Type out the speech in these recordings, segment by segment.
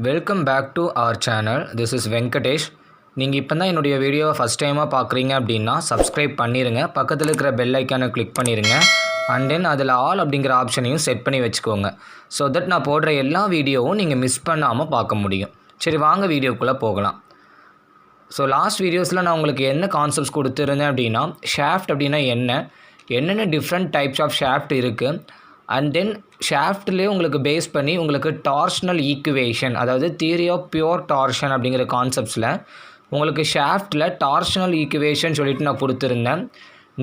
Welcome back to our channel. This is Venkatesh. நீங்கள் இப்போ தான் என்னுடைய வீடியோவை ஃபஸ்ட் டைமாக பார்க்குறீங்க அப்படின்னா சப்ஸ்கிரைப் பண்ணிடுங்க. பக்கத்தில் இருக்கிற பெல் ஐக்கானை கிளிக் பண்ணிடுங்க. அண்ட் தென் அதில் ஆல் அப்படிங்கிற ஆப்ஷனையும் செட் பண்ணி வச்சுக்கோங்க. ஸோ தட் நான் போடுற எல்லா வீடியோவும் நீங்கள் மிஸ் பண்ணாமல் பார்க்க முடியும். சரி, வாங்க வீடியோக்குள்ளே போகலாம். ஸோ லாஸ்ட் வீடியோஸில் நான் உங்களுக்கு என்ன கான்செப்ட்ஸ் கொடுத்துருந்தேன் அப்படின்னா, ஷாஃப்ட் அப்படின்னா என்னென்ன டிஃப்ரெண்ட் டைப்ஸ் ஆஃப் ஷாஃப்ட் இருக்குது, அண்ட் தென் ஷாஃப்ட்லேயே உங்களுக்கு பேஸ் பண்ணி உங்களுக்கு டார்ஷனல் ஈக்குவேஷன், அதாவது தியரி ஆஃப் பியூர் டார்ஷன் அப்படிங்கிற கான்செப்ட்ஸில் உங்களுக்கு ஷாஃப்ட்டில் டார்ஷனல் ஈக்குவேஷன் சொல்லிட்டு நான் கொடுத்துருந்தேன்.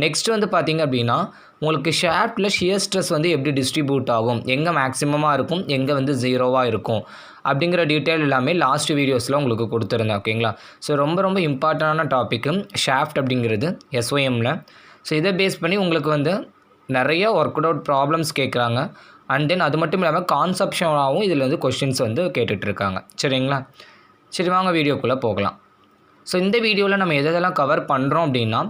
நெக்ஸ்ட் வந்து பார்த்திங்க அப்படின்னா, உங்களுக்கு ஷாஃப்ட்டில் ஷியர் ஸ்ட்ரெஸ் வந்து எப்படி டிஸ்ட்ரிபியூட் ஆகும், எங்கே மேக்ஸிமமாக இருக்கும், எங்கே வந்து ஜீரோவாக இருக்கும் அப்படிங்கிற டீட்டெயில் எல்லாமே லாஸ்ட் வீடியோஸில் உங்களுக்கு கொடுத்துருந்தேன். ஓகேங்களா? ஸோ ரொம்ப இம்பார்ட்டண்டான டாப்பிக்கு ஷாஃப்ட் அப்படிங்கிறது எஸ்ஓஎம்மில். ஸோ இதை பேஸ் பண்ணி உங்களுக்கு வந்து நிறைய ஒர்க் அவுட் ப்ராப்ளம்ஸ் கேட்குறாங்க. அண்ட் தென் அது மட்டும் இல்லாமல் கான்செப்ஷனாகவும் இதில் வந்து கொஷின்ஸ் வந்து கேட்டுட்ருக்காங்க. சரிங்களா? சரி, வாங்க வீடியோக்குள்ளே போகலாம். ஸோ இந்த வீடியோவில் நம்ம எதெல்லாம் கவர் பண்ணுறோம் அப்படின்னா,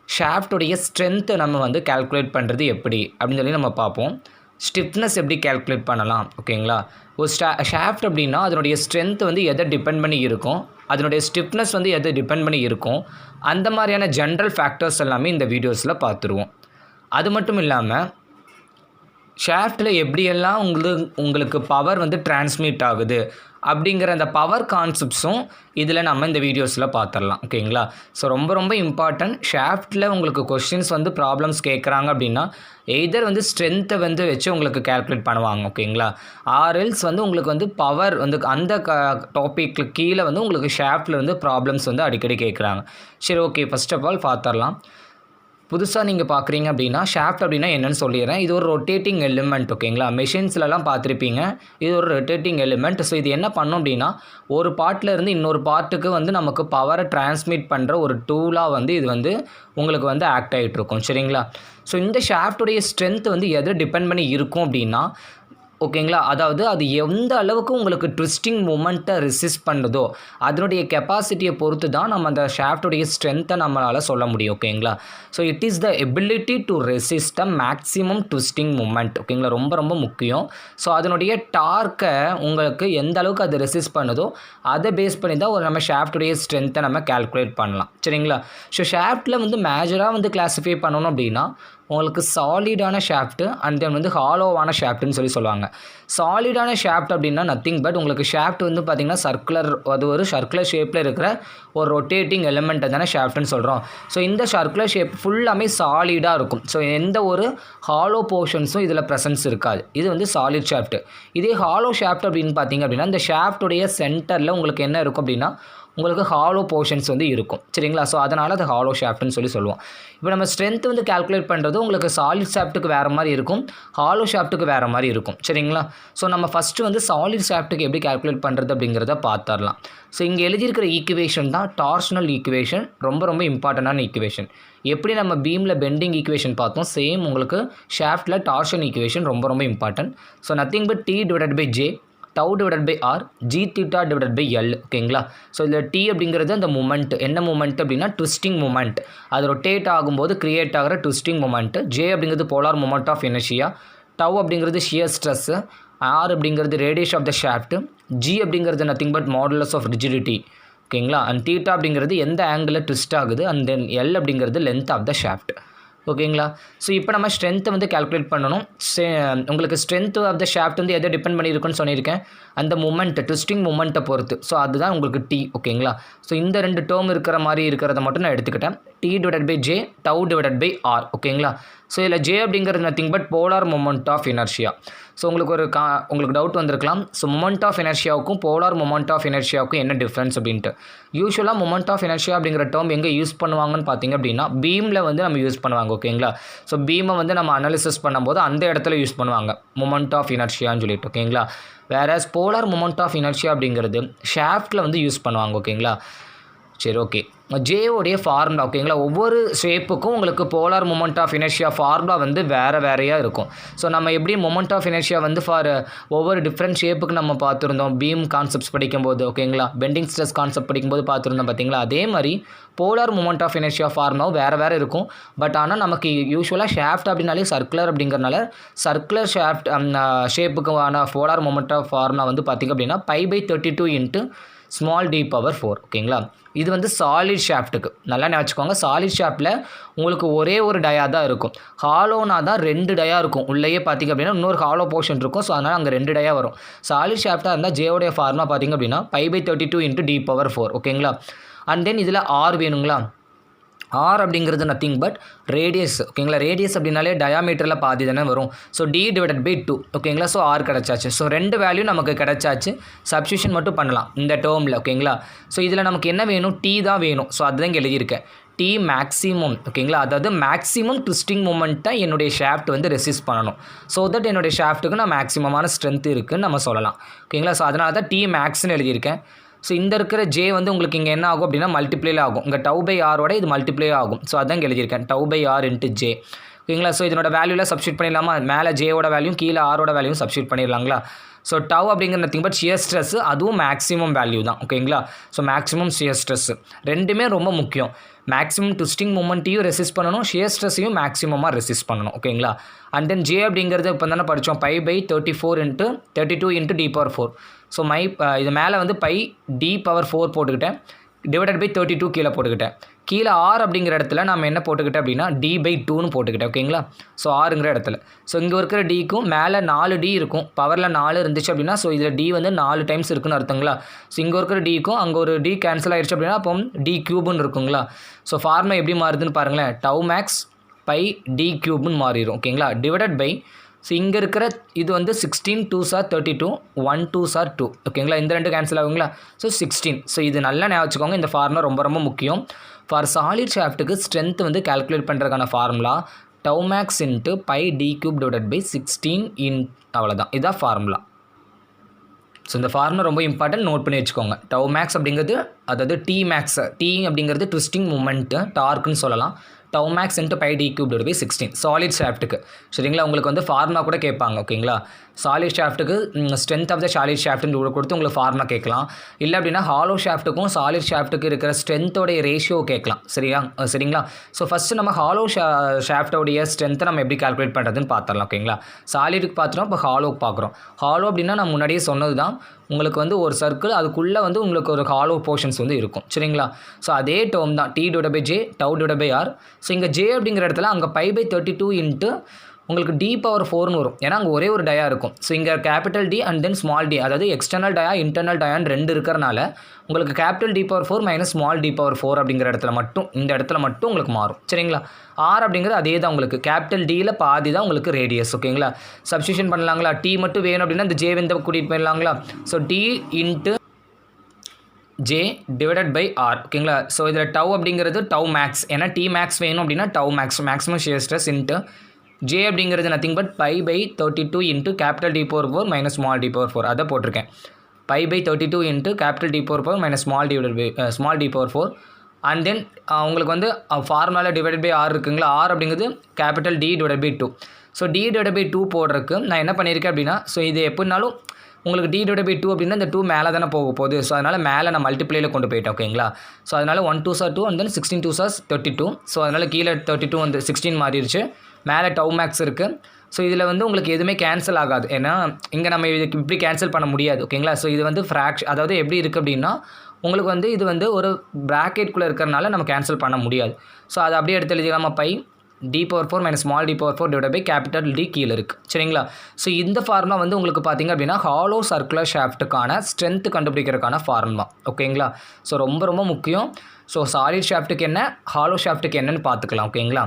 ஷாஃப்ட்டுடைய ஸ்ட்ரென்த்தை நம்ம வந்து கால்குலேட் பண்ணுறது எப்படி அப்படின்னு சொல்லி நம்ம பார்ப்போம். ஸ்டிஃப்னஸ் எப்படி கால்குலேட் பண்ணலாம். ஓகேங்களா? ஒரு ஷாஃப்ட் அப்படின்னா அதனுடைய ஸ்ட்ரென்த் வந்து எதை டிபெண்ட் பண்ணி இருக்கும், அதனுடைய ஸ்டிஃப்னஸ் வந்து எதை டிபெண்ட் பண்ணி இருக்கும், அந்த மாதிரியான ஜென்ரல் ஃபேக்டர்ஸ் எல்லாமே இந்த வீடியோஸில் பார்த்துருவோம். அது மட்டும் இல்லாமல் ஷாஃப்ட்டில் எப்படியெல்லாம் உங்களுக்கு பவர் வந்து டிரான்ஸ்மிட் ஆகுது அப்படிங்கிற அந்த பவர் கான்செப்ட்ஸும் இதில் நம்ம இந்த வீடியோஸில் பார்த்துடலாம். ஓகேங்களா? ஸோ ரொம்ப இம்பார்ட்டன்ட். ஷாஃப்ட்டில் உங்களுக்கு கொஷின்ஸ் வந்து ப்ராப்ளம்ஸ் கேட்குறாங்க அப்படின்னா எய்தர் வந்து ஸ்ட்ரென்த்தை வந்து வச்சு உங்களுக்கு கால்குலேட் பண்ணுவாங்க. ஓகேங்களா? ஆர்எல்ஸ் வந்து உங்களுக்கு வந்து பவர் வந்து அந்த டாப்பிக்கு கீழே வந்து உங்களுக்கு ஷாஃப்ட்டில் வந்து ப்ராப்ளம்ஸ் வந்து அடிக்கடி கேட்குறாங்க. சரி, ஓகே, ஃபர்ஸ்ட் ஆஃப் ஆல் பார்த்துடலாம். புதுசாக நீங்கள் பார்க்குறீங்க அப்படின்னா ஷாஃப்ட் அப்படின்னா என்னென்னு சொல்லிடுறேன். இது ஒரு ரொட்டேட்டிங் எலிமெண்ட். ஓகேங்களா? மெஷின்ஸ்லலாம் பார்த்துருப்பீங்க, இது ஒரு ரொட்டேட்டிங் எலிமெண்ட். ஸோ இது என்ன பண்ணும் அப்படின்னா, ஒரு பார்ட்டில் இருந்து இன்னொரு பார்ட்டுக்கு வந்து நமக்கு பவரை டிரான்ஸ்மிட் பண்ணுற ஒரு டூலாக வந்து இது வந்து உங்களுக்கு வந்து ஆக்ட் ஆகிட்ருக்கும். சரிங்களா? ஸோ இந்த ஷாஃப்ட்டுடைய ஸ்ட்ரென்த் வந்து எதை டிபெண்ட் பண்ணி இருக்கும் அப்படின்னா, ஓகேங்களா, அதாவது அது எந்த அளவுக்கு உங்களுக்கு ட்விஸ்டிங் மூமெண்ட்டை ரெசிஸ்ட் பண்ணுதோ அதனுடைய கெப்பாசிட்டியை பொறுத்து தான் நம்ம அந்த ஷாஃப்ட்டுடைய ஸ்ட்ரென்த்தை நம்மளால் சொல்ல முடியும். ஓகேங்களா? So it is the ability to resist the maximum twisting moment. ஓகேங்களா? ரொம்ப முக்கியம். ஸோ அதனுடைய டார்க்கை உங்களுக்கு எந்த அளவுக்கு அது ரெசிஸ்ட் பண்ணுதோ அதை பேஸ் பண்ணி தான் ஒரு நம்ம ஷாஃப்ட்டுடைய ஸ்ட்ரென்த்தை நம்ம கால்குலேட் பண்ணலாம். சரிங்களா? ஸோ ஷாஃப்ட்டில் வந்து மேஜராக வந்து கிளாஸிஃபை பண்ணணும் அப்படின்னா உங்களுக்கு சாலிடான ஷாஃப்ட்டு அண்ட் தென் வந்து ஹாலோவான ஷாஃப்ட்டுன்னு சொல்லுவாங்க. சாலிடான ஷாஃப்ட் அப்படின்னா நத்திங் பட் உங்களுக்கு ஷாஃப்ட் வந்து பார்த்திங்கன்னா சர்க்குலர், அது ஒரு சர்க்குலர் ஷேப்பில் இருக்கிற ஒரு ரொட்டேட்டிங் எலிமெண்ட்டை தானே ஷாஃப்ட்டுன்னு சொல்கிறோம். ஸோ இந்த சர்க்குலர் ஷேப் ஃபுல்லாமே சாலிடாக இருக்கும். ஸோ எந்த ஒரு ஹாலோ போர்ஷன்ஸும் இதில் ப்ரெசன்ஸ் இருக்காது. இது வந்து சாலிட் ஷாஃப்ட்டு. இதே ஹாலோ ஷாஃப்ட் அப்படின்னு பார்த்திங்க அப்படின்னா இந்த ஷாஃப்ட்டுடைய சென்டரில் உங்களுக்கு என்ன இருக்கும் அப்படின்னா உங்களுக்கு ஹாலோ போர்ஷன்ஸ் வந்து இருக்கும். சரிங்களா? ஸோ அதனால் அது ஹாலோ ஷாஃப்ட்னு சொல்லுவோம். இப்போ நம்ம ஸ்ட்ரென்த் வந்து கால்குலேட் பண்ணுறது உங்களுக்கு சாலிட் ஷாஃப்ட்டுக்கு வேறு மாதிரி இருக்கும், ஹாலோ ஷாஃப்ட்டுக்கு வேறு மாதிரி இருக்கும். சரிங்களா? ஸோ நம்ம ஃபஸ்ட்டு வந்து சாலிட் ஷாஃப்ட்டுக்கு எப்படி கால்குலேட் பண்ணுறது அப்படிங்கிறத பார்த்துடலாம். ஸோ இங்கே எழுதியிருக்கிற ஈக்குவேஷன் தான் டார்ஷனல் ஈக்குவேஷன். ரொம்ப இம்பார்ட்டண்டான ஈக்குவேஷன். எப்படி நம்ம பீமில் பெண்டிங் ஈக்குவேஷன் பார்த்தோம், சேம் உங்களுக்கு ஷாஃப்ட்டில் டார்ஷன் ஈக்குவேஷன் ரொம்ப important. So nothing but T divided by J, tau divided by R, G theta divided by L. ஓகேங்களா? ஸோ இதில் T அப்படிங்கிறது அந்த மூமெண்ட். என்ன மூமெண்ட் அப்படின்னா ட்விஸ்டிங் மூமெண்ட். அது ரொட்டேட் ஆகும்போது கிரியேட் ஆகிற ட்விஸ்டிங் மூமெண்ட். J அப்படிங்கிறது polar moment of inertia. Tau அப்படிங்கிறது ஷியர் ஸ்ட்ரெஸ்ஸு. R அப்படிங்கிறது radius of the shaft. G அப்படிங்கிறது nothing but modulus of rigidity. ஓகேங்களா? அண்ட் தீட்டா அப்படிங்கிறது எந்த ஆங்கிளில் ட்விஸ்ட் ஆகுது. அண்ட் தென் L அப்படிங்கிறது லென்த் ஆஃப் த ஷாஃப்ட். ஓகேங்களா? ஸோ இப்போ நம்ம ஸ்ட்ரென்த்தை வந்து கால்குலேட் பண்ணணும். உங்களுக்கு ஸ்ட்ரென்த் ஆஃப் த ஷாஃப்ட் வந்து எதை டிபெண்ட் பண்ணியிருக்குன்னு சொல்லியிருக்கேன், அந்த மூமெண்ட், ட்விஸ்டிங் மூமெண்ட்டை பொறுத்து. ஸோ அதுதான் உங்களுக்கு T. ஓகேங்களா? ஸோ இந்த ரெண்டு டேர்ம் இருக்கிற மாதிரி இருக்கிறத மட்டும் நான் எடுத்துக்கிட்டேன். T divided by J, tau divided by R. ஓகேங்களா? ஸோ இதில் J அப்படிங்கிறது nothing but polar moment of inertia. So உங்களுக்கு டவுட் வந்திருக்கலாம், ஸோ மொமெண்ட் ஆஃப் இனர்ஷியாவுக்கும் போலார் மொமெண்ட் ஆஃப் இனர்ஷியாவுக்கும் என்ன டிஃப்ரென்ஸ் அப்படின்ட்டு. யூஸ்வலாக மொமெண்ட் ஆஃப் இனர்ஷியா அப்படிங்கிற டேர்ம் எங்கே யூஸ் பண்ணுவாங்கன்னு பார்த்தீங்க அப்படின்னா பீமில் வந்து நம்ம யூஸ் பண்ணுவாங்க. ஓகேங்களா? ஸோ பீமை வந்து நம்ம அனாலிசிஸ் பண்ணும்போது அந்த இடத்துல யூஸ் பண்ணுவாங்க மொமெண்ட் ஆஃப் இனர்ஷியான்னு சொல்லிட்டு. ஓகேங்களா? வேற போலார் மொமெண்ட் ஆஃப் இனர்ஷியா அப்படிங்கிறது ஷாஃப்ட்டில் வந்து யூஸ் பண்ணுவாங்க. ஓகேங்களா? சரி ஓகே. ஜேயோடைய ஃபார்முலா ஓகேங்களா, ஒவ்வொரு ஷேப்புக்கும் உங்களுக்கு polar moment of inertia formula வந்து வேறு வேறையாக இருக்கும். ஸோ நம்ம எப்படி மொமெண்ட் ஆஃப் இனர்ஷியா வந்து ஃபார் ஒவ்வொரு டிஃப்ரெண்ட் ஷேப்புக்கு நம்ம பார்த்துருந்தோம் பீம் கான்செப்ட்ஸ் படிக்கும்போது ஓகேங்களா, பெண்டிங் ஸ்ட்ரெஸ் கான்செப்ட் படிக்கும்போது பார்த்துருந்தோம் பார்த்தீங்களா, அதே மாதிரி போலார் மொமெண்ட் ஆஃப் இனர்ஷியா ஃபார்முலாவும் வேறு இருக்கும். பட் ஆனால் நமக்கு யூஸ்வலாக ஷாஃப்ட் அப்படின்னாலே சர்க்குலர் அப்படிங்கிறனால சர்க்குலர் ஷாஃப்ட் ஷேப்புக்கான போலார் மொமெண்ட் ஆஃப் ஃபார்முலா வந்து பார்த்திங்க அப்படின்னா π/32 இன்ட்டு ஸ்மால் d பவர் 4 ஓகேங்களா. இது வந்து சாலிட் ஷாஃப்ட்டுக்கு நல்லா நினச்சிக்கோங்க. சாலிட் ஷாஃப்ட்டில் உங்களுக்கு ஒரே ஒரு டயா தான் இருக்கும். ஹாலோனா தான் 2 டயா இருக்கும். உள்ளேயே பார்த்திங்க அப்படின்னா இன்னொரு ஹாலோ போர்ஷன் இருக்கும். ஸோ அதனால் அங்கே 2 டயா வரும். சாலிட் ஷாஃப்ட்டாக இருந்தால் ஜேயோடைய ஃபார்முலா பார்த்திங்க அப்படின்னா π/32 இன்ட்டு d பவர் 4 ஓகேங்களா. அண்ட் தென் இதில் ஆர் வேணுங்களா. ஆர் அப்படிங்கிறது நத்திங் பட் ரேடியஸ் ஓகேங்களா. ரேடியஸ் அப்படின்னாலே டயாமீட்டரில் பாதி தானே வரும். ஸோ d/2 ஓகேங்களா. ஸோ ஆர் கிடச்சாச்சு. ஸோ 2 வேல்யூ நமக்கு கிடச்சாச்சு. சப்ஸ்டியூஷன் மட்டும் பண்ணலாம் இந்த டேர்மில் ஓகேங்களா. ஸோ இதில் நமக்கு என்ன வேணும், டி தான் வேணும். ஸோ அதுதான் இங்கே எழுதியிருக்கேன். டி மேக்ஸிமம் ஓகேங்களா, அதாவது மேக்ஸிமம் ட்விஸ்டிங் மூமெண்ட்டை என்னுடைய ஷாஃப்ட் வந்து ரெசிஸ்ட் பண்ணணும். ஸோ தட் என்னுடைய ஷாஃப்ட்டுக்கு நான் மேக்ஸிமமான ஸ்ட்ரென்த் இருக்குதுன்னு நம்ம சொல்லலாம் ஓகேங்களா. ஸோ அதனால தான் டி மேக்ஸ்ன்னு எழுதியிருக்கேன். ஸோ இந்த இருக்கிற ஜே வந்து உங்களுக்கு இங்கே என்ன ஆகும் அப்படின்னா மல்டிப்ளேல ஆகும். இங்கே τ/r இது மல்டிப்ளே ஆகும். ஸோ அதான் இங்கே எழுதியிருக்கேன் τ/r இன்ட்டு ஜே ஓகேங்களா. ஸோ இதனோட வேல்யூவில் சப்ஸ்டியூட் பண்ணிடலாமா, மேலே ஜேயோட வேல்யூ கீழே ஆரோட வேல்யூ சப்ஸ்டியூட் பண்ணிடலாங்களா. ஸோ டவ் அப்படிங்கிற நத்திங் பட் ஷியர் ஸ்ட்ரெஸ், அதுவும் மேக்ஸிமம் வேல்யூ தான் ஓகேங்களா. ஸோ மேக்ஸிமம் ஷியர் ஸ்ட்ரெஸ் ரெண்டுமே ரொம்ப முக்கியம். மேக்ஸிமம் ட்விஸ்டிங் மூமெண்ட்டையும் ரெசிஸ்ட் பண்ணணும், ஷியர் ஸ்ட்ரெஸ்ஸையும் மேக்ஸிமமாக ரெசிஸ்ட் பண்ணணும் ஓகேங்களா. அண்ட் தென் ஜே அப்படிங்கிறது இப்போ தானே படித்தோம் π/34 into 32 into d power 4. So இது மேலே வந்து d பவர் 4 போட்டுக்கிட்டேன், /32 கீழே போட்டுக்கிட்டேன். கீழே ஆர் அப்படிங்கிற இடத்துல நம்ம என்ன போட்டுக்கிட்டேன் அப்படின்னா d/2ன்னு போட்டுக்கிட்டேன் ஓகேங்களா. ஸோ ஆறுங்கிற இடத்துல ஸோ இங்கே இருக்கிற டிக்கும் மேலே 4d இருக்கும், பவரில் 4 இருந்துச்சு அப்படின்னா ஸோ இதில் d வந்து 4 டைம்ஸ் இருக்குன்னு அர்த்தங்களா. ஸோ இங்கே இருக்கிற டிக்கும் அங்கே ஒரு d கேன்சல் ஆகிடுச்சு அப்படின்னா அப்போ d³ இருக்குங்களா. ஸோ ஃபார்முலா எப்படி மாறுதுன்னு பாருங்களேன், τmax πd³ மாறிடும் ஓகேங்களா. டிவைடட் பை ஸோ இங்கே இருக்கிற இது வந்து 16 2s are 32 1 2s are 2 ஓகேங்களா. இந்த 2 கேன்சல் ஆகுங்களா. ஸோ 16. ஸோ இது நல்லா ஞாபகம் வச்சுக்கோங்க. இந்த ஃபார்முலா ரொம்ப ரொம்ப முக்கியம். ஃபார் சாலிட் ஷாஃப்ட்டுக்கு ஸ்ட்ரென்த் வந்து கால்குலேட் பண்ணுறதுக்கான ஃபார்முலா τmax இன்ட்டு πd³/16 இன் அவ்வளோதான். இதுதான் ஃபார்முலா. ஸோ இந்த ஃபார்முலா ரொம்ப இம்பார்ட்டன்ட், நோட் பண்ணி வச்சுக்கோங்க. τmax அப்படிங்கிறது அதாவது Tmax, T அப்படிங்கிறது ட்விஸ்டிங் மூமெண்ட்டு டார்க்குன்னு சொல்லலாம். τmax இன்ட்டு πd³/16 சாலிட் ஷாஃப்ட்டுக்கு சரிங்களா. உங்களுக்கு வந்து ஃபார்முலா கூட கேட்பாங்க ஓகேங்களா. சாலிட் ஷாஃப்ட்டுக்கு ஸ்ட்ரென்த் ஆஃப் த சாலிட் ஷாஃப்ட்னு கொடுத்து உங்களுக்கு ஃபார்முலா கேட்கலாம். இல்லை அப்படின்னா ஹாலோ ஷாஃப்ட்டுக்கும் சாலிட் ஷாஃப்ட்டுக்கு இருக்கிற ஸ்ட்ரென்த்தோடைய ரேஷியோ கேட்கலாம் சரிங்களா. ஸோ ஃபஸ்ட்டு நம்ம ஹாலோ ஷாஃப்ட்டோடைய ஸ்ட்ரென்த்தை நம்ம எப்படி கால்குலேட் பண்ணுறதுன்னு பார்த்துடலாம் ஓகேங்களா. சாலிடுக்கு பார்த்துறோம், இப்போ ஹாலோக்கு பார்க்குறோம். ஹாலோ அப்படின்னா நான் முன்னாடியே சொன்னது தான், உங்களுக்கு வந்து ஒரு சர்க்கிள் அதுக்குள்ளே வந்து உங்களுக்கு ஒரு ஹாலோ போர்ஷன்ஸ் வந்து இருக்கும் சரிங்களா. ஸோ அதே டேர்ம் தான் t/j τ/r. ஸோ இங்கே ஜே அப்படிங்கிற இடத்துல அங்கே π/32 இன்ட்டு உங்களுக்கு d பவர் 4ன்னு வரும். ஏன்னா அங்கே ஒரே ஒரு டயா இருக்கும். ஸோ இங்கே capital D and then small d, அதாவது எக்ஸ்டர்னல் டயா இன்டர்னல் டயான்னு 2 இருக்கிறனால உங்களுக்கு capital d power 4 minus small d power 4 அப்படிங்கிற இடத்துல மட்டும் இந்த இடத்துல மட்டும் உங்களுக்கு மாறும் சரிங்களா. ஆர் அப்படிங்கிறது அதே தான், உங்களுக்கு கேபிட்டல் டியில் பாதி தான் உங்களுக்கு ரேடியஸ் ஓகேங்களா. சப்ஸ்டியூஷன் பண்ணலாங்களா. டி மட்டும் வேணும் அப்படின்னா இந்த ஜே வந்து கூட்டிகிட்டு போயிடலாங்களா. So d into J divided by R ஓகேங்களா. ஸோ இதில் டவ் அப்படிங்கிறது டவ் மேக்ஸ், ஏன்னா டி மேக்ஸ் வேணும் அப்படின்னா tau max maximum shear stress into J அப்படிங்கிறது nothing but π/32 into capital d power 4 minus small d power 4 அதை போட்டிருக்கேன். π/32 into capital d power 4 minus small d power 4 and then உங்களுக்கு வந்து ஃபார்முலாவில் divided by R இருக்குங்களா. R அப்படிங்கிறது capital d/2. So d/2 போடுறதுக்கு நான் என்ன பண்ணியிருக்கேன் அப்படின்னா, ஸோ இது எப்படினாலும் உங்களுக்கு d/2 அப்படின்னா இந்த 2 மேலே தானே போக போகுது. ஸோ அதனால் மேலே நான் மல்டிப்ளேயில் கொண்டு போயிட்டேன் ஓகேங்களா. ஸோ அதனால் 1 2s are 2 and then 16 2s are 32. So அதனால் கீழே 32 வந்து 16 மாறிடுச்சு, மேலே τmax இருக்குது. ஸோ இதில் வந்து உங்களுக்கு எதுவுமே கேன்சல் ஆகாது, ஏன்னா இங்கே நம்ம இதுக்கு இப்படி கேன்சல் பண்ண முடியாது ஓகேங்களா. ஸோ இது வந்து அதாவது எப்படி இருக்குது அப்படின்னா உங்களுக்கு வந்து இது வந்து ஒரு ப்ராக்கெட்குள்ளே இருக்கிறனால நம்ம கேன்சல் பண்ண முடியாது. ஸோ அதை அப்படியே எடுத்து எழுதிக்கலாமா, d power 4 minus small d power 4 divide by capital D கீழே இருக்குது சரிங்களா. ஸோ இந்த ஃபார்முலா வந்து உங்களுக்கு பார்த்திங்க அப்படின்னா ஹாலோ சர்க்குலர் ஷாஃப்ட்டுக்கான ஸ்ட்ரென்த் கண்டுபிடிக்கிறதுக்கான ஃபார்முலா ஓகேங்களா. ஸோ ரொம்ப ரொம்ப முக்கியம். ஸோ சாலிட் ஷாஃப்ட்டுக்கு என்ன, ஹாலோ ஷாஃப்ட்டுக்கு என்னன்னு பார்த்துக்கலாம் ஓகேங்களா.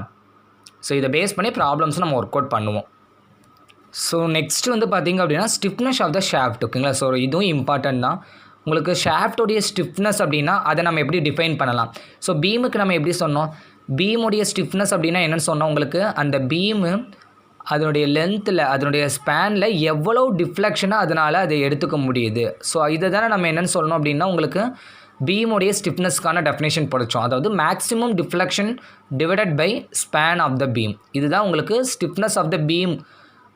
ஸோ இதை பேஸ் பண்ணி ப்ராப்ளம்ஸ் நம்ம ஒர்க் அவுட் பண்ணுவோம். ஸோ நெக்ஸ்ட் வந்து பார்த்திங்க அப்படின்னா ஸ்டிஃப்னஸ் ஆஃப் த ஷாஃப்ட் ஓகேங்களா. ஸோ இதுவும் இம்பார்ட்டன்ட் தான். உங்களுக்கு ஷாஃப்டோடைய ஸ்டிஃப்னஸ் அப்படின்னா அதை நம்ம எப்படி டிஃபைன் பண்ணலாம். ஸோ பீமுக்கு நம்ம எப்படி சொன்னோம், பீமுடைய ஸ்டிஃப்னஸ் அப்படின்னா என்னென்னு சொன்னோம், உங்களுக்கு அந்த பீமு அதனுடைய லென்த்தில் அதனுடைய ஸ்பேனில் எவ்வளோ டிஃப்ளெக்ஷனாக அதனால் அதை எடுத்துக்க முடியுது. ஸோ இதை தானே நம்ம என்னென்னு சொல்லணும் அப்படின்னா உங்களுக்கு பீமுடைய ஸ்டிஃப்னஸ்க்கான டெஃபினேஷன் படித்தோம். அதாவது maximum deflection divided by span of the beam. இதுதான் உங்களுக்கு ஸ்டிஃப்னஸ் ஆஃப் த பீம்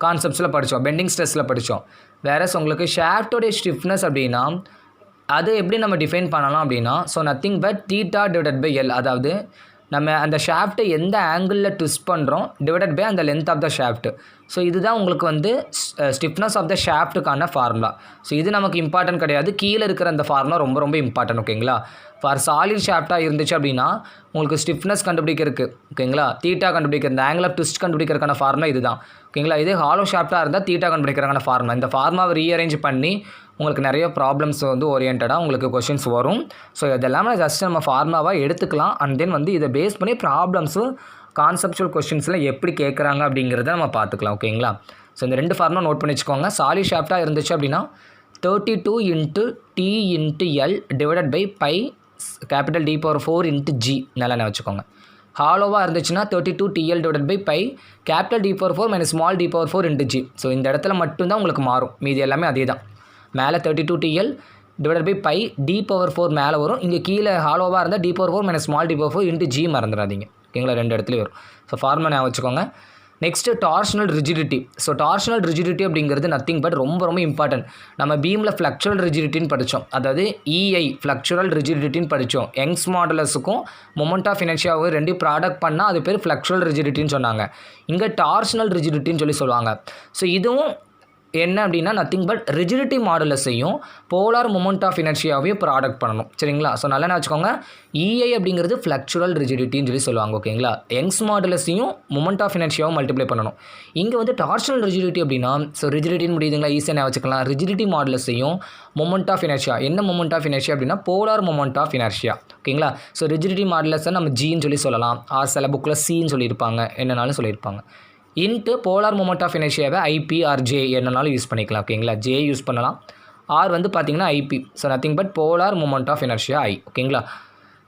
கான்செப்ட்ஸில் படித்தோம், பெண்டிங் ஸ்ட்ரெஸ்ஸில் படித்தோம். வேறஸ் உங்களுக்கு ஷாஃப்டோடைய ஸ்டிஃப்னஸ் அப்படின்னா அது எப்படி நம்ம டிஃபைன் பண்ணலாம் அப்படின்னா, so nothing but theta divided by L. அதாவது நம்ம அந்த ஷாஃப்ட்டை எந்த ஆங்கிளில் ட்விஸ்ட் பண்ணுறோம் டிவைடட் பை அந்த length of the shaft. So இதுதான் உங்களுக்கு வந்து ஸ்டிஃப்னஸ் ஆஃப் த ஷாஃப்ட்டுக்கான ஃபார்முலா. ஸோ இது நமக்கு இம்பார்ட்டன்ட் கிடையாது, கீழே இருக்கிற அந்த ஃபார்முலா ரொம்ப ரொம்ப இம்பார்ட்டன்ட். ஓகேங்களா, ஃபார் சாலிட் ஷாஃப்ட்டாக இருந்துச்சு அப்படின்னா உங்களுக்கு ஸ்டிஃப்னஸ் கண்டுபிடிக்கிறதுக்கு, ஓகேங்களா, தீட்டா கண்டுபிடிக்கிற இந்த ஆங்கிள் ஆஃப் ட்விஸ்ட் கண்டுபிடிக்கிறதுக்கான ஃபார்முலா இதுதான். ஓகேங்களா, இதே ஹாலோ ஷாஃப்ட்டாக இருந்தால் தீட்டா கண்டுபிடிக்கிறதுக்கான ஃபார்முலா. இந்த ஃபார்முலாவை ரீஅரேஞ்ச் பண்ணி உங்களுக்கு நிறைய ப்ராப்ளம்ஸ் வந்து ஓரியன்டாக உங்களுக்கு கொஷின்ஸ் வரும். ஸோ இதெல்லாமே ஜஸ்ட் நம்ம ஃபார்முலாவாக எடுத்துக்கலாம். அண்ட் தென் வந்து இதை பேஸ் பண்ணி ப்ராப்ளம்ஸு கான்செப்சுவல் கொஷின்ஸில் எப்படி கேட்குறாங்க அப்படிங்கிறத நம்ம பார்த்துக்கலாம். ஓகேங்களா, ஸோ இந்த 2 ஃபார்முலா நோட் பண்ணி வச்சுக்கோங்க. சாலிட் ஷாஃப்ட்டாக இருந்துச்சு அப்படின்னா 32 × T × L divided by pi capital D⁴ × G நல்லா வச்சுக்கோங்க. ஹாலோவாக இருந்துச்சுன்னா 32 TL divided by pi capital D⁴ small D⁴ × G. ஸோ இந்த இடத்துல மட்டும்தான் உங்களுக்கு மாறும், மீதி எல்லாமே அதே தான். மேலே 32 TL divided by by D⁴ மேலே வரும். இங்கே கீழே ஹாலோவாக இருந்தால் D⁴ ஸ்மால் D⁴ × G மறந்துடாதீங்க. ஓகேங்களா, 2 இடத்துலையும் வரும். ஸோ ஃபார்முலா ஞாபகம் வச்சுக்கோங்க. Next torsional rigidity. So torsional rigidity அப்படிங்கிறது நத்திங் பட் ரொம்ப ரொம்ப இம்பார்ட்டன்ட். நம்ம பீமில் ஃப்ளக்சுரல் ரிஜிடிட்டின்னு படித்தோம், அதாவது EI ஃப்ளக்சுரல் ரிஜிடிட்டின்னு படித்தோம். யங்ஸ் மாடுலஸுக்கும் மொமெண்ட் ஆஃப் இனர்ஷியாவும் 2 ப்ராடக்ட் பண்ணால் அது பேர் ஃப்ளக்சுரல் ரிஜிடிட்டின்னு சொன்னாங்க. இங்கே டார்ஷனல் ரிஜிடிட்டின்னு சொல்லுவாங்க. ஸோ இதுவும் என்ன அப்படின்னா நத்திங் பட் ரிஜிடிட்டி மாடுலஸையும் போலார் மொமெண்ட் ஆஃப் இனர்ஷியாவையும் ப்ராடக்ட் பண்ணணும். சரிங்களா, ஸோ நல்லா வச்சுக்கோங்க. EI அப்படிங்கிறது ஃப்ளக்சுரல் ரிஜிடிட்டின்னு சொல்லுவாங்க. ஓகேங்களா, யங்ஸ் மாடுலஸையும் மொமெண்ட் ஆஃப் இனர்ஷியாவும் மல்டிப்ளை பண்ணணும். இங்கே வந்து டார்ஷனல் ரிஜிடிட்டி அப்படின்னா, ஸோ ரிஜிடிட்டின்னு முடியுதுங்களா, ஈஸியாக வச்சுக்கலாம். ரிஜிடிட்டி மாடுலஸையும் மொமெண்ட் ஆஃப் இனர்ஷியா, என்ன மொமெண்ட் ஆஃப் இனர்ஷியா அப்படின்னா போலார் மொமெண்ட் ஆஃப் இனர்ஷியா. ஓகேங்களா, ஸோ ரிஜிடிட்டி மாடுலஸை நம்ம Gன்னு சொல்லலாம், ஆர் சில புக்கில் Cன்னு சொல்லியிருப்பாங்க, என்னன்னாலும் சொல்லியிருப்பாங்க. இன்ட்டு போலார் மொமெண்ட் ஆஃப் இனர்ஷியாவை IP ஆர் J என்னன்னாலும் யூஸ் பண்ணிக்கலாம். ஓகேங்களா, J யூஸ் பண்ணலாம், ஆர் வந்து பார்த்திங்கன்னா IP. So nothing but polar moment of inertia I. ஓகேங்களா,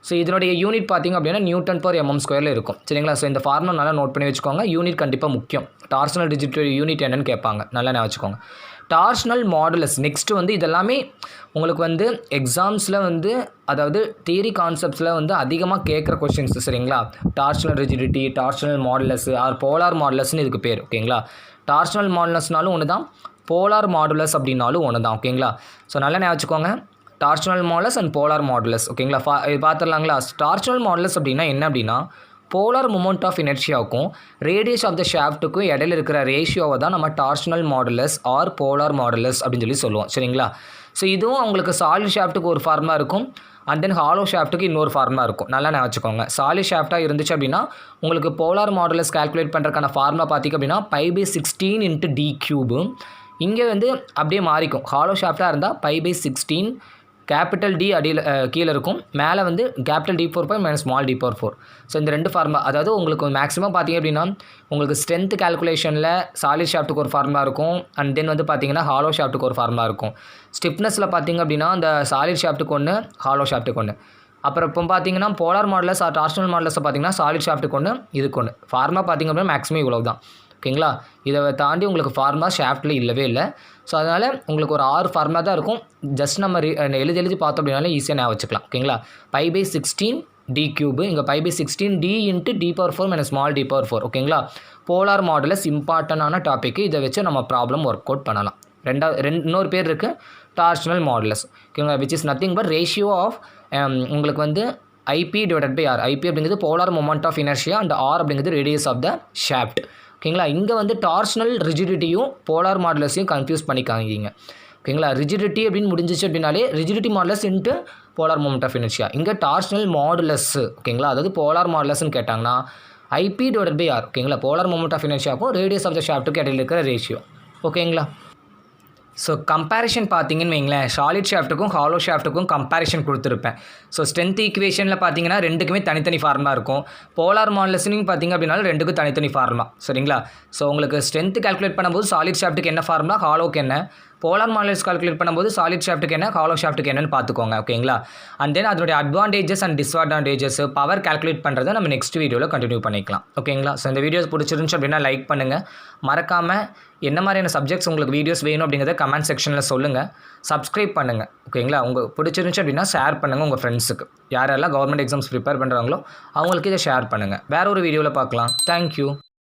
ஸோ இதனுடைய யூனிட் பார்த்திங்க அப்படின்னா Nm/mm² இருக்கும். சரிங்களா, ஸோ இந்த ஃபார்முலா நல்லா நோட் பண்ணி வச்சுக்கோங்க. யூனிட் கண்டிப்பாக முக்கியம். டார்ஷனல் ரிஜிடிட்டி யூனிட் என்னன்னு கேட்பாங்க, நல்லா வச்சுக்கோங்க. டார்ஷனல் மாடுலஸ் நெக்ஸ்ட்டு வந்து இதெல்லாமே உங்களுக்கு வந்து எக்ஸாம்ஸில் வந்து அதாவது தியரி கான்செப்ட்ஸில் வந்து அதிகமாக கேட்குற கொஸ்டின்ஸ். சரிங்களா, torsional rigidity, torsional modulus or polar மாடுலஸ்னு இதுக்கு பேர். ஓகேங்களா, டார்ஷனல் மாடுலஸ்னாலும் ஒன்று தான், போலார் மாடுலஸ் அப்படின்னாலும் ஒன்று தான். ஓகேங்களா, ஸோ நல்லா வச்சுக்கோங்க. Torsional modulus and polar modulus. ஓகேங்களா, பார்த்துடலாங்களா. டார்ஷனல் மாடுலஸ் அப்படின்னா என்ன அப்படின்னா போலார் மொமெண்ட் ஆஃப் இனர்ஷியாவுக்கும் ரேடியஸ் ஆஃப் த ஷாஃப்ட்டுக்கும் இடையில இருக்கிற ரேஷியோவை தான் நம்ம torsional modulus or polar modulus அப்படின்னு சொல்லுவோம். சரிங்களா, ஸோ இதுவும் உங்களுக்கு சாலிட் ஷாஃப்ட்டுக்கு ஒரு ஃபார்முலா இருக்கும், அண்ட் தென் ஹாலோ ஷாஃப்ட்டுக்கு இன்னொரு ஃபார்முலா இருக்கும். நல்லா வச்சுக்கோங்க. சாலிட் ஷாஃப்ட்டாக இருந்துச்சு அப்படின்னா உங்களுக்கு போலார் மாடுலஸ் கால்குலேட் பண்ணுறதுக்கான ஃபார்முலா பார்த்திங்க அப்படின்னா π/16 × D⁵. இங்கே வந்து அப்படியே மாறிக்கும். ஹாலோ ஷாஃப்ட்டாக இருந்தால் π/16 கேபிட்டல் D அடியில் கீழே இருக்கும், மேலே வந்து capital D⁴ small D⁴. So இந்த 2 ஃபார்முலா, அதாவது உங்களுக்கு மேக்ஸிமம் பார்த்திங்க அப்படின்னா உங்களுக்கு ஸ்ட்ரென்த் கால்குலேஷனில் சாலிட் ஷாஃப்ட்டுக்கு ஒரு ஃபார்முலா இருக்கும், அண்ட் தென் வந்து பார்த்திங்கன்னா ஹாலோ ஷாஃப்ட்டுக்கு ஒரு ஃபார்முலா இருக்கும். ஸ்டிஃப்னஸில் பார்த்திங்க அப்படின்னா அந்த சாலிட் ஷாஃப்ட்டுக்கு ஒன்று, ஹாலோ ஷாஃப்ட்டுக்கு ஒன்று. அப்புறம் இப்போ பார்த்திங்கன்னா போலார் மாடுலஸ் ஆர் டார்ஷனல் மாடுலஸை பார்த்திங்கன்னா சாலிட் ஷாஃப்ட்டுக்கு ஒன்று, இதுக்கு ஒன்று. ஃபார்முலா பார்த்திங்க அப்படின்னா மேக்ஸிமம் இவ்வளோ தான். ஓகேங்களா, இதை தாண்டி உங்களுக்கு ஃபார்முலா ஷாஃப்ட்டில் இல்லவே இல்லை. ஸோ அதனால் உங்களுக்கு ஒரு 6 ஃபார்முலா தான் இருக்கும். ஜஸ்ட் நம்ம எழுதி பார்த்தோம் அப்படின்னாலே ஈஸியாக ஞாபகம் வச்சுக்கலாம். ஓகேங்களா, π/16 D⁵, இங்கே π/16 D × D⁴ ஸ்மால் D⁴. ஓகேங்களா, போலார் மாடுலஸ் இம்பார்ட்டண்டான டாபிக். இதை வச்சு நம்ம ப்ராப்ளம் ஒர்க் அவுட் பண்ணலாம். இன்னொரு பேர் இருக்குது டார்ஷனல் மாடுலஸ். ஓகேங்களா, which is nothing but ratio of உங்களுக்கு வந்து IP divided by R. IP அப்படிங்கிறது polar moment of inertia and R அப்படிங்கிறது ரேடியஸ் ஆஃப் த ஷாஃப்ட். ஓகேங்களா, இங்கே வந்து டார்ஷனல் ரிஜிடிட்டியும் போலார் மாடுலஸையும் கன்ஃபியூஸ் பண்ணிக்காங்க. ஓகேங்களா, ரிஜிடிட்டி அப்படின்னு முடிஞ்சிச்சு அப்படின்னாலே rigidity modulus into polar moment of inertia. இங்கே டார்ஷனல் மாடுலஸ். ஓகேங்களா, அதாவது போலார் மாடுலஸ்ன்னு கேட்டாங்கன்னா IP டிவைடட் பை R. ஓகேங்களா, போலார் மொமெண்ட் ஆஃப் இனர்ஷியாவுக்கும் ரேடியஸ் ஆஃப் த ஷாஃப்ட்டுக்கு இடையில இருக்கிற ரேஷியோ. ஓகேங்களா, ஸோ கம்பேரிஷன் பார்த்தீங்கன்னு வைங்களேன், சாலிட் ஷாஃப்ட்டுக்கும் ஹாலோ ஷாஃப்ட்டுக்கும் கம்பேரிஷன் கொடுத்துருப்பேன். ஸோ ஸ்ட்ரென்த் ஈக்குவேஷனில் பார்த்தீங்கன்னா 2க்குமே தனித்தனி ஃபார்முலா இருக்கும். போலார் மாடுலஸ்ன்னு பார்த்தீங்க அப்படின்னாலும் 2க்கும் தனித்தனி ஃபார்முலா. சரிங்களா, ஸோ உங்களுக்கு ஸ்ட்ரென்த் கால்குலேட் பண்ணும்போது சாலிட் ஷாஃப்ட்டுக்கு என்ன ஃபார்முலா, ஹாலோக்கு என்ன, போலார் மாடல்ஸ் கால்குலேட் பண்ணும்போது சாலிட் ஷாஃப்ட்டுக்கு என்ன ஹாலோ ஷாஃப்ட்டுக்கு என்னன்னு பார்த்துக்கோங்க ஓகேங்களா. அண்ட் தென் அதனுடைய advantages and disadvantages power calculate பண்ணுறதை நம்ம நெக்ஸ்ட் வீடியோவில் கண்டினியூ பண்ணிக்கலாம் ஓகேங்களா. ஸோ இந்த வீடியோஸ் பிடிச்சிருந்துச்சு அப்படின்னா லைக் பண்ணுங்கள். மறக்காமல் என்ன மாதிரியான சப்ஜெக்ட்ஸ் உங்களுக்கு வீடியோஸ் வேணும் அப்படிங்கிறத கமெண்ட் செக்ஷனில் சொல்லுங்கள். சப்ஸ்கிரைப் பண்ணுங்கள் ஓகேங்களா. உங்களுக்கு பிடிச்சிருந்துச்சு அப்படின்னா ஷேர் பண்ணுங்கள் உங்கள் ஃப்ரெண்ட்ஸுக்கு. யாரெல்லாம் கவர்மெண்ட் எக்ஸாம்ஸ் ப்ரிப்பேர் பண்ணுறாங்களோ அவங்களுக்கு இதை ஷேர் பண்ணுங்கள். வேறு ஒரு வீடியோவில் பார்க்கலாம். தேங்க்யூ.